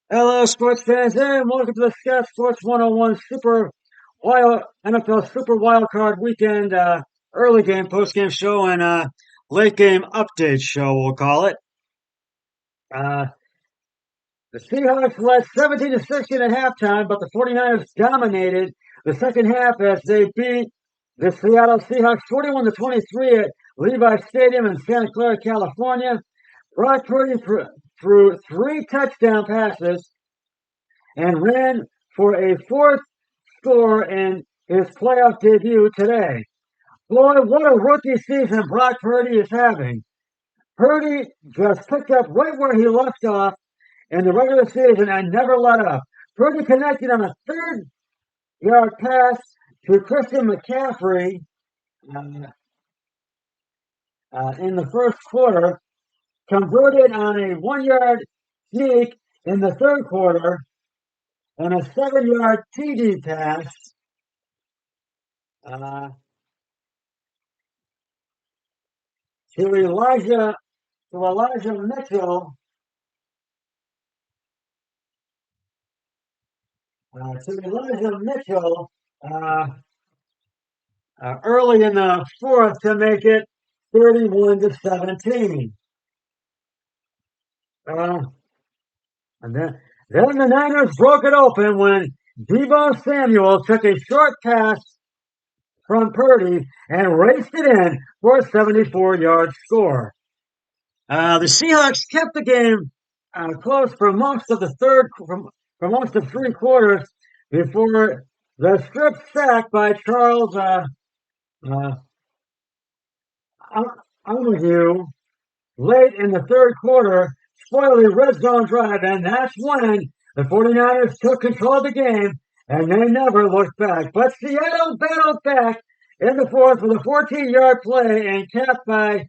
Hello, sports fans, and welcome to the Scat Sports 101 Super Wild NFL Super Wild Card Weekend early game, post game show, and late game update show. We'll call it. Uh, the Seahawks led 17 to 16 at halftime, but the 49ers dominated the second half as they beat the Seattle Seahawks 41 to 23 at Levi Stadium in Santa Clara, California. Brock Purdy threw three touchdown passes and ran for a fourth score in his playoff debut today. Boy, what a rookie season Brock Purdy is having. Purdy just picked up right where he left off in the regular season and never let up. Purdy connected on a 3rd-yard pass to Christian McCaffrey uh, in the first quarter, converted on a 1-yard sneak in the third quarter, and a 7-yard TD pass uh, to Elijah Mitchell uh, early in the fourth to make it 31 to 17. Uh, and then the Niners broke it open when Deebo Samuel took a short pass from Purdy and raced it in for a 74-yard score. The Seahawks kept the game close for most of the for most of 3 quarters before the strip sack by Charles uh, Omahue late in the third quarter spoiled the red zone drive, and that's when the 49ers took control of the game, and they never looked back. But Seattle battled back in the fourth with a 14-yard play and capped by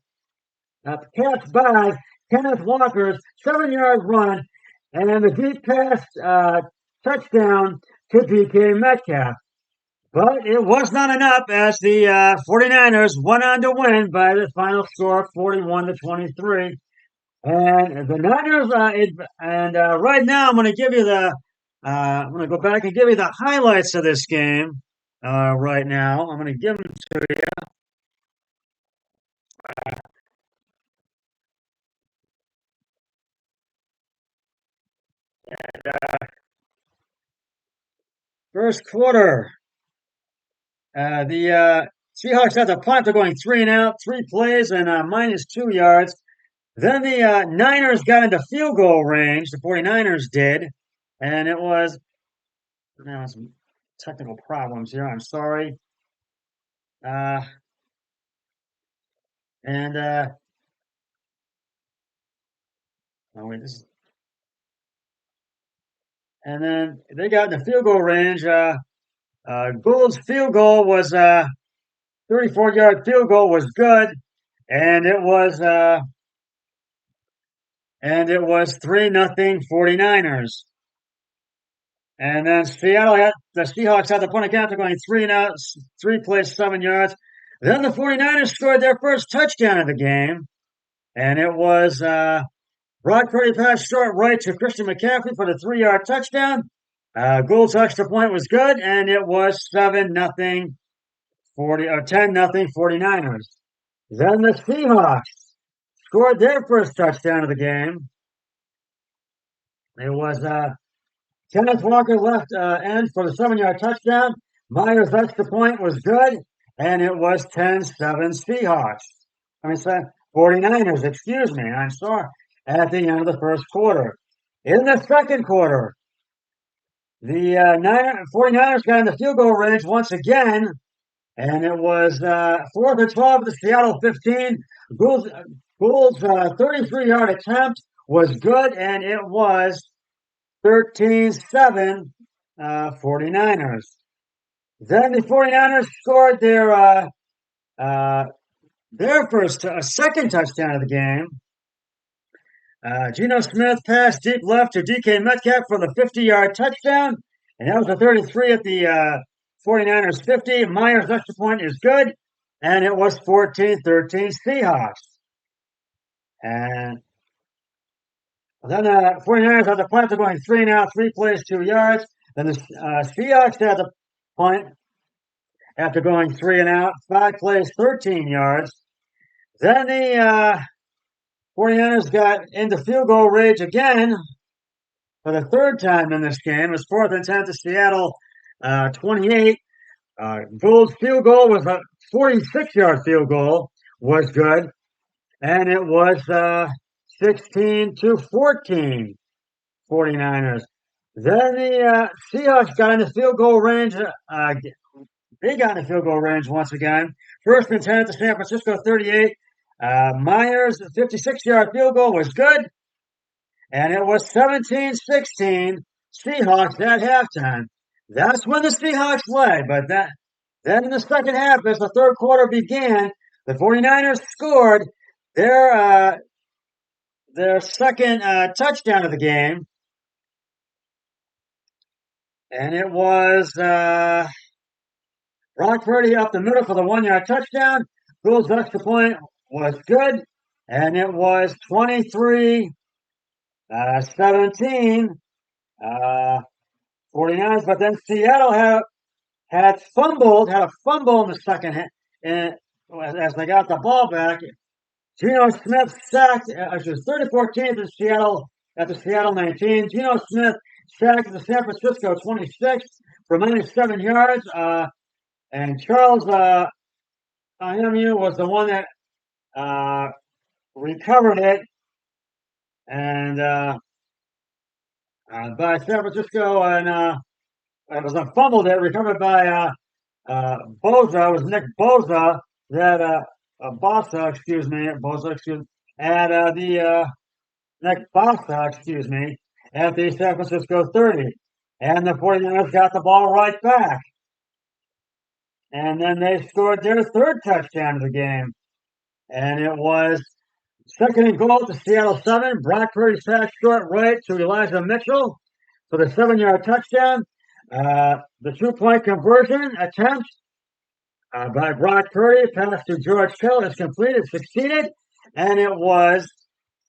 Kenneth Walker's 7-yard run and the deep pass touchdown to DK Metcalf. But it was not enough as the 49ers went on to win by the final score of 41 to 23. And the Niners, right now I'm going to give you I'm going to go back and give you the highlights of this game. Right now, I'm going to give them to you. First quarter, the Seahawks had the punt. They're going 3-and-out, 3 plays, and -2 yards. Then the Niners got into field goal range. The 49ers did, and it was now some technical problems here. I'm sorry. Uh, and oh wait, and then they got in the field goal range. Gould's field goal was 34-yard field goal was good, and it was 3-0 49ers. And then the Seahawks had the punt again. They're going 3-and-out, 3 plays, 7 yards. Then the 49ers scored their first touchdown of the game, and it was Brock Purdy pass short right to Christian McCaffrey for the 3-yard touchdown. Gould's extra point was good, and it was 7-0 10-0 49ers. Then the Seahawks scored their first touchdown of the game. It was Kenneth Walker left end for the 7-yard touchdown. Myers' extra point was good, and it was 10-7 Seahawks. 49ers, excuse me. I'm sorry. At the end of the first quarter. In the second quarter, the 49ers got in the field goal range once again, and it was 4th and 12 at the Seattle 15. Gould's 33-yard attempt was good, and it was 13-7 49ers. Then the 49ers scored their second touchdown of the game. Geno Smith passed deep left to DK Metcalf for the 50-yard touchdown, and that was a 33 at the 49ers 50. Myers' extra point is good, and it was 14-13 Seahawks. And Then the 49ers had the punt. They're going 3 and out, 3 plays, 2 yards. Then the Seahawks had the punt after going 3 and out, 5 plays, 13 yards. Then the 49ers got into field goal range again for the third time in this game. It was 4th and 10 to Seattle 28. Gould's field goal was a 46-yard field goal, was good. And it was 16-14, 49ers. Then the Seahawks got in the field goal range. They got in the field goal range once again. 1st and 10 at the San Francisco 38. Myers' 56-yard field goal was good. And it was 17-16 Seahawks at halftime. That's when the Seahawks led. But then in the second half, as the third quarter began, the 49ers scored their second touchdown of the game. And it was Brock Purdy up the middle for the 1-yard touchdown. Gould's extra point was good. And it was 23-17. 49ers, but then Seattle had a fumble in the second half, and as they got the ball back, Geno Smith sacked. It was 30-14 at the Seattle 19. Geno Smith sacked the San Francisco 26 for -7 yards, and Charles Ahemu was the one that recovered it, and by San Francisco, and it was a fumble that recovered by Bosa. It was Nick Bosa that Bosa, excuse me, Bosa, excuse me, at Nick Bosa, excuse me, at the San Francisco 30, and the 49ers got the ball right back, and then they scored their third touchdown of the game, and it was 2nd-and-goal to Seattle 7. Brock Purdy passed short right to Elijah Mitchell for the 7-yard touchdown. The 2-point conversion attempt by Brock Purdy, pass to George Kittle is completed, succeeded, and it was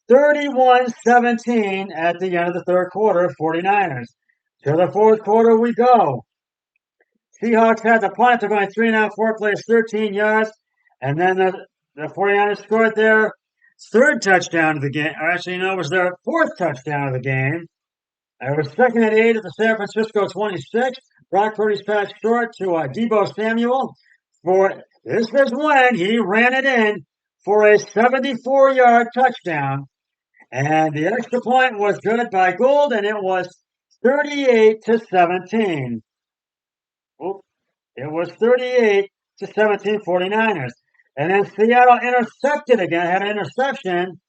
31-17 at the end of the third quarter, 49ers. To the fourth quarter we go. Seahawks had the punt. They're going 3-and-out, 4 plays, 13 yards, and then the 49ers scored their third touchdown of the game. Or actually, no, it was their fourth touchdown of the game. It was 2nd-and-8 at the San Francisco 26. Brock Purdy's pass short to Deebo Samuel. This is when he ran it in for a 74-yard touchdown. And the extra point was good by Gould, and it was 38-17. It was 38-17 49ers. And then Seattle intercepted again, had an interception,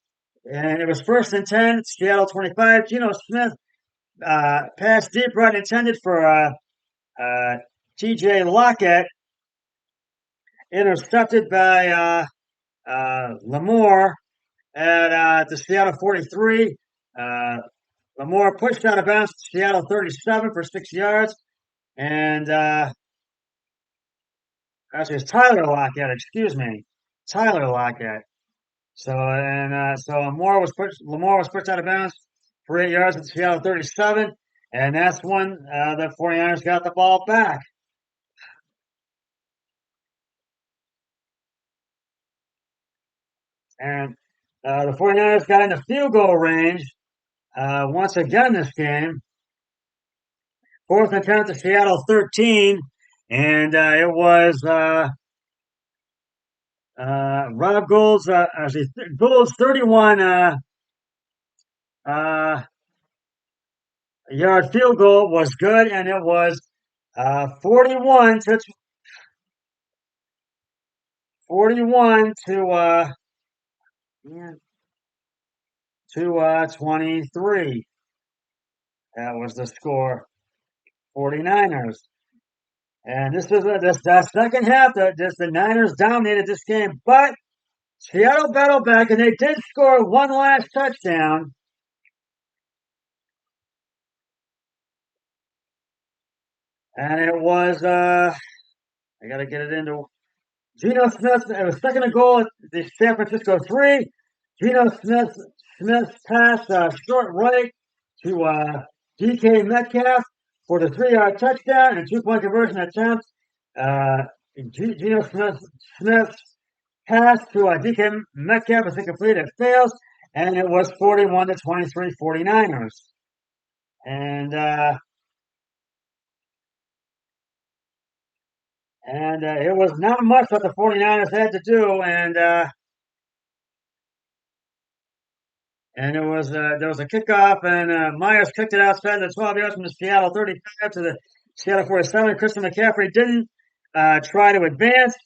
and it was 1st-and-10, Seattle 25. Geno Smith pass deep right intended for T.J. Lockett, intercepted by Lamore at the Seattle 43. Lamore pushed out of bounds to Seattle 37 for 6 yards, and actually it's Tyler Lockett, excuse me, Tyler Lockett. So Lamore was pushed out of bounds for 8 yards at Seattle 37, and that's when the 49ers got the ball back. And the 49ers got into field goal range once again this game. 4th-and-10 to Seattle 13, and it was Rob Gould's Gould's 31 yard field goal was good, and it was 41 to 23. That was the score. 49ers. And this is the second half. The Niners dominated this game, but Seattle battled back, and they did score one last touchdown. And it was I got to get it into Geno Smith. It was 2nd-and-goal at the San Francisco 3. Geno Smith Smith's pass short right to DK Metcalf for the 3-yard touchdown and 2-point conversion attempt. Geno Smith's pass to DK Metcalf is incomplete. It fails, and it was 41-23 49ers. And it was not much what the 49ers had to do, and it was there was a kickoff, and Myers kicked it outside the 12 yards from the Seattle 35 to the Seattle 47. Christian McCaffrey didn't try to advance,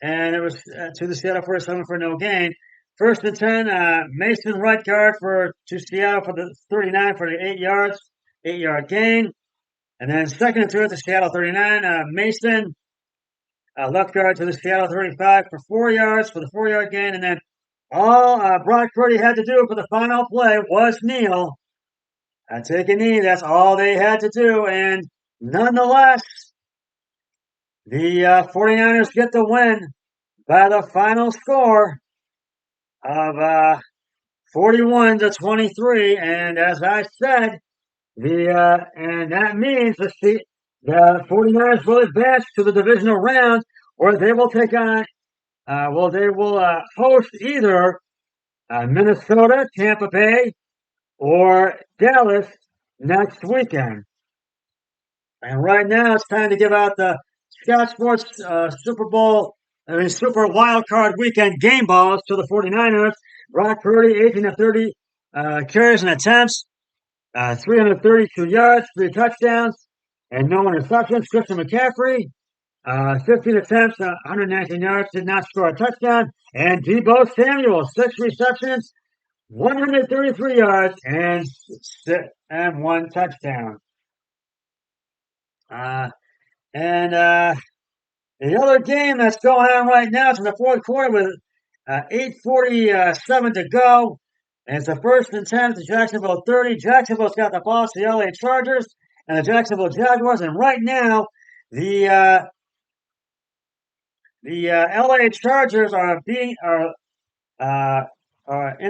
and it was to the Seattle 47 for no gain. First and 10, Mason right guard to Seattle for the 39 for the 8-yard gain. And then second and 2 at the Seattle 39, Mason left guard to the Seattle 35 for 4 yards for the 4-yard gain. And then all Brock Purdy had to do for the final play was kneel. Take a knee. That's all they had to do. And nonetheless, the 49ers get the win by the final score of 41-23. And as I said, and that means the 49ers will advance to the divisional round, or they will take on, they will host either Minnesota, Tampa Bay, or Dallas next weekend. And right now, it's time to give out the Scott Sports Super Wild Card Weekend game balls to the 49ers. Brock Purdy, 18 of 30 carries and attempts, 332 yards, 3 touchdowns, and no interceptions. Christian McCaffrey, 15 attempts, 119 yards, did not score a touchdown. And Deebo Samuel, 6 receptions, 133 yards, and 1 touchdown. The other game that's going on right now is in the fourth quarter with 8:47 to go. And it's the first and 10 to Jacksonville 30. Jacksonville's got the ball to the LA Chargers and the Jacksonville Jaguars. And right now, the LA Chargers are in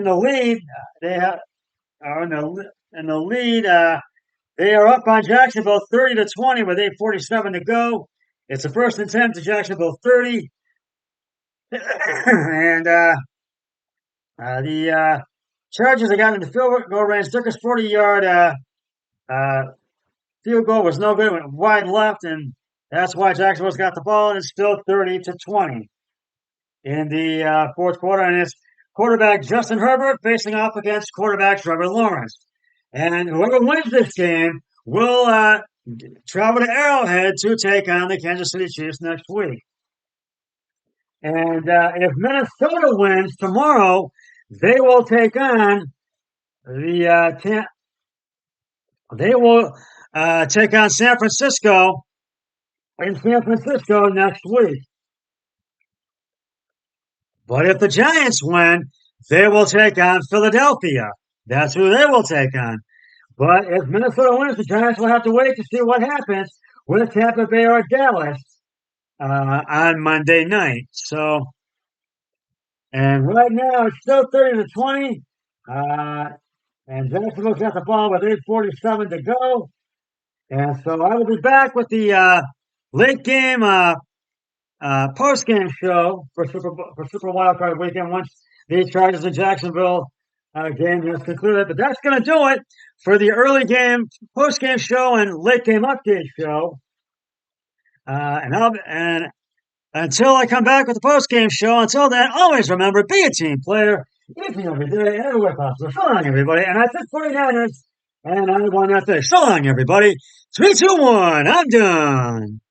the lead. Are in the lead. They are up on Jacksonville 30-20 with 8:47 to go. It's the first and 10 to Jacksonville 30. And the Chargers have gotten in the field goal range. Dicker's 40-yard field goal was no good. It went wide left, and that's why Jacksonville's got the ball, and it's still 30-20 in the fourth quarter. And it's quarterback Justin Herbert facing off against quarterback Trevor Lawrence. And whoever wins this game will travel to Arrowhead to take on the Kansas City Chiefs next week. And if Minnesota wins tomorrow, they will take on take on San Francisco in San Francisco next week. But if the Giants win, they will take on Philadelphia. That's who they will take on. But if Minnesota wins, the Giants will have to wait to see what happens with Tampa Bay or Dallas on Monday night. So, and right now it's still 30-20. And Jacksonville's got the ball with 8:47 to go. And so I will be back with the late game post-game show for Super Wild Card Weekend once the Chargers and Jacksonville game has concluded. But that's going to do it for the early game, post-game show, and late game update show. And until I come back with the post-game show, until then, always remember, be a team player, each and every day, everywhere possible. So long, everybody. And I said 49ers, and I won that thing. So long, everybody. 3, 2, 1. I'm done.